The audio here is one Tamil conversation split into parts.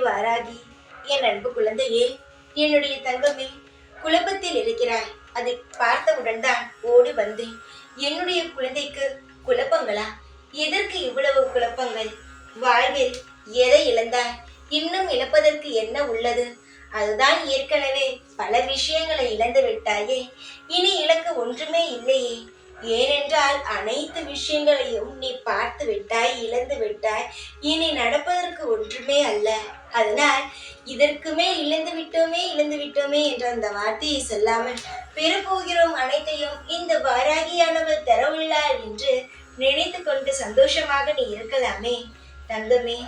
வாராகி, என் அன்பு குழந்தையே, என்னுடைய தங்கமே, குழப்பத்தில் இருக்கிறாய். அதை பார்த்தவுடன் தான் ஓடி வந்தேன். என்னுடைய குழந்தைக்கு குழப்பங்களா? எதற்கு இவ்வளவு குழப்பங்கள்? வாழ்வில் எதை இழந்தாய்? இன்னும் இழப்பதற்கு என்ன உள்ளது? அதுதான் ஏற்கனவே பல விஷயங்களை இழந்து விட்டாயே. இனி இழக்க ஒன்றுமே இல்லையே. ஏனென்றால் அனைத்து விஷயங்களையும் நீ பார்த்து விட்டாய், இழந்து விட்டாய். இனி நடப்பதற்கு ஒன்றுமே அல்ல. அதனால் இதற்குமே இழந்து விட்டோமே என்ற அந்த வார்த்தையை சொல்லாமல் பெறப்போகிறோம் அனைத்தையும் இந்த வாராகியானவள் தரவுள்ளாள் என்று நினைத்து கொண்டு சந்தோஷமாக நீ இருக்கலாமே. தங்கமே,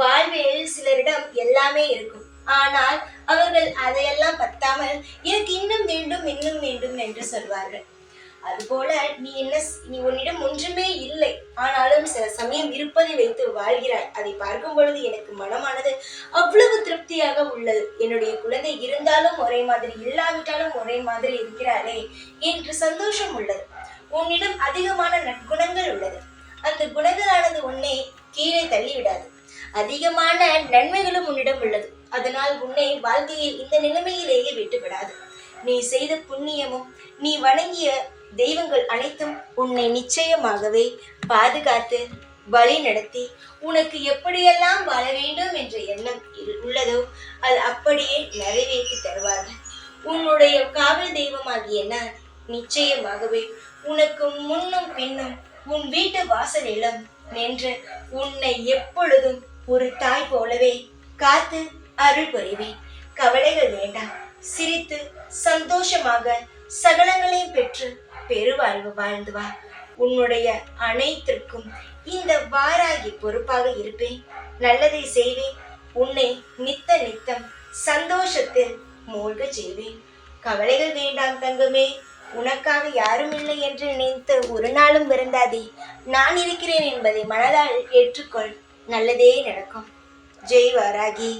வாழ்வில் சிலரிடம் எல்லாமே இருக்கும். ஆனால் அவர்கள் அதையெல்லாம் பத்தாமல் எனக்கு இன்னும் வேண்டும் என்று சொல்வார்கள். அதுபோல நீ உன்னிடம் ஒன்றுமே இல்லை, ஆனாலும் சில சமயம் இருப்பதை வைத்து வாழ்கிறாய். அதை பார்க்கும் பொழுது எனக்கு மனமானது அவ்வளவு திருப்தியாக உள்ளது. என்னுடைய குழந்தை இருந்தாலும் ஒரே மாதிரி, இல்லாவிட்டாலும் ஒரே மாதிரி இருக்கிறாளே என்று சந்தோஷம் உள்ளது. உன்னிடம் அதிகமான நற்குணங்கள் உள்ளது. அந்த குணங்களானது உன்னை கீழே தள்ளிவிடாது. அதிகமான நன்மைகளும் உன்னிடம் உள்ளது. அதனால் உன்னை வாழ்க்கையில் இந்த நிலைமையிலேயே விட்டுவிடாது. நீ செய்த புண்ணியமும் நீ வணங்கிய தெய்வங்கள் அனைத்தும் உன்னை நிச்சயமாகவே பாதுகாத்து வழி நடத்தி உனக்கு எப்படியெல்லாம் வாழ வேண்டும் என்ற எண்ணம் உள்ளதோ அது அப்படியே நிறைவேற்றி தருவார்கள். உன்னுடைய காவல் தெய்வமாகிய நான் நிச்சயமாகவே உனக்கு முன்னும் பின்னும் உன் வீட்டு வாசலிலும் நின்று உன்னை எப்பொழுதும் ஒரு தாய் போலவே காத்து அருள் புரிவேன். கவலைகள் வேண்டாம். சிரித்து சந்தோஷமாக சகலங்களையும் பெற்று பெருவாழ்வு வாழ்ந்து வா. உன்னுடைய அனைத்திற்கும் இந்த வாராகி பொறுப்பாக இருப்பேன். நல்லதை செய்வேன். உன்னை நித்தம் சந்தோஷத்தில் மூழ்க செய்வேன். கவலைகள் வேண்டாம் தங்கமே. உனக்காக யாரும் இல்லை என்று நினைத்து ஒரு நாளும் வருந்தாதே. நான் இருக்கிறேன் என்பதை மனதால் ஏற்றுக்கொள். நல்லதே நடக்கும். ஜெய் வாராகி.